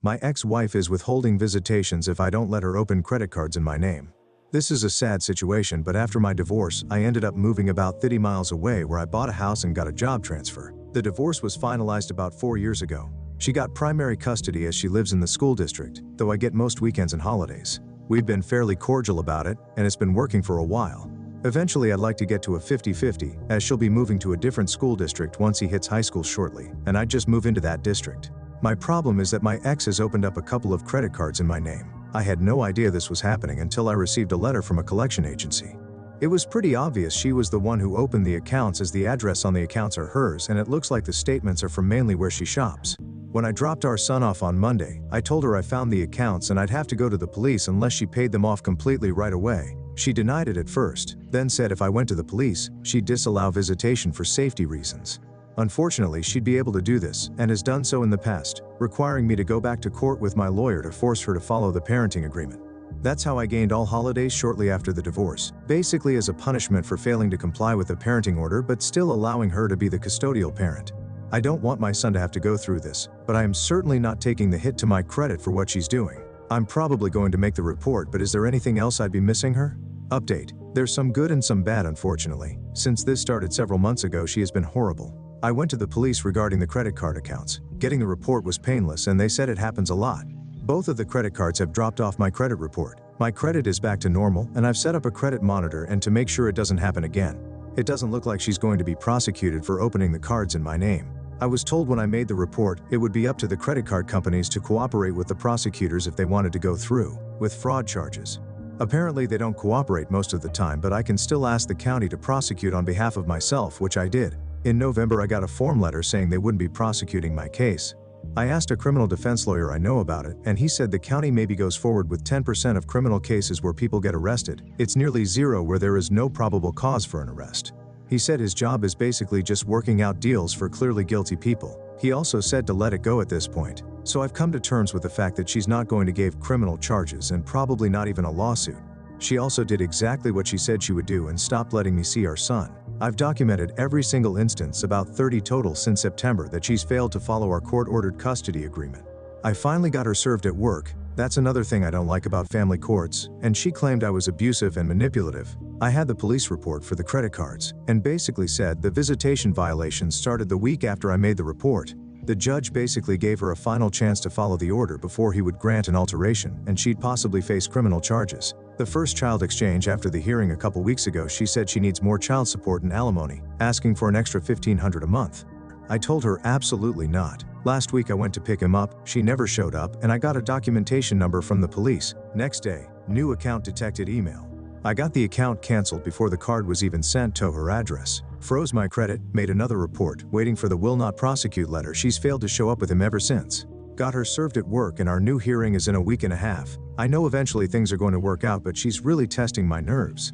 My ex-wife is withholding visitations if I don't let her open credit cards in my name. This is a sad situation, but after my divorce, I ended up moving about 30 miles away where I bought a house and got a job transfer. The divorce was finalized about 4 years ago. She got primary custody as she lives in the school district, though I get most weekends and holidays. We've been fairly cordial about it, and it's been working for a while. Eventually, I'd like to get to a 50-50, as she'll be moving to a different school district once he hits high school shortly, and I'd just move into that district. My problem is that my ex has opened up a couple of credit cards in my name. I had no idea this was happening until I received a letter from a collection agency. It was pretty obvious she was the one who opened the accounts, as the address on the accounts are hers, and it looks like the statements are from mainly where she shops. When I dropped our son off on Monday, I told her I found the accounts and I'd have to go to the police unless she paid them off completely right away. She denied it at first, then said if I went to the police, she'd disallow visitation for safety reasons. Unfortunately, she'd be able to do this, and has done so in the past, requiring me to go back to court with my lawyer to force her to follow the parenting agreement. That's how I gained all holidays shortly after the divorce, basically as a punishment for failing to comply with the parenting order but still allowing her to be the custodial parent. I don't want my son to have to go through this, but I am certainly not taking the hit to my credit for what she's doing. I'm probably going to make the report, but is there anything else I'd be missing her? Update. There's some good and some bad, unfortunately. Since this started several months ago, she has been horrible. I went to the police regarding the credit card accounts. Getting the report was painless, and they said it happens a lot. Both of the credit cards have dropped off my credit report. My credit is back to normal, and I've set up a credit monitor and to make sure it doesn't happen again. It doesn't look like she's going to be prosecuted for opening the cards in my name. I was told when I made the report, it would be up to the credit card companies to cooperate with the prosecutors if they wanted to go through with fraud charges. Apparently they don't cooperate most of the time, but I can still ask the county to prosecute on behalf of myself, which I did. In November, I got a form letter saying they wouldn't be prosecuting my case. I asked a criminal defense lawyer I know about it, and he said the county maybe goes forward with 10% of criminal cases where people get arrested. It's nearly zero where there is no probable cause for an arrest. He said his job is basically just working out deals for clearly guilty people. He also said to let it go at this point. So I've come to terms with the fact that she's not going to give criminal charges and probably not even a lawsuit. She also did exactly what she said she would do and stopped letting me see our son. I've documented every single instance, about 30 total since September, that she's failed to follow our court-ordered custody agreement. I finally got her served at work. That's another thing I don't like about family courts, and she claimed I was abusive and manipulative. I had the police report for the credit cards, and basically said the visitation violations started the week after I made the report. The judge basically gave her a final chance to follow the order before he would grant an alteration, and she'd possibly face criminal charges. The first child exchange after the hearing a couple weeks ago, she said she needs more child support and alimony, asking for an extra $1,500 a month. I told her absolutely not. Last week I went to pick him up, she never showed up, and I got a documentation number from the police. Next day, new account detected email. I got the account canceled before the card was even sent to her address. Froze my credit, made another report, waiting for the will not prosecute letter. She's failed to show up with him ever since. Got her served at work, and our new hearing is in a week and a half. I know eventually things are going to work out, but she's really testing my nerves.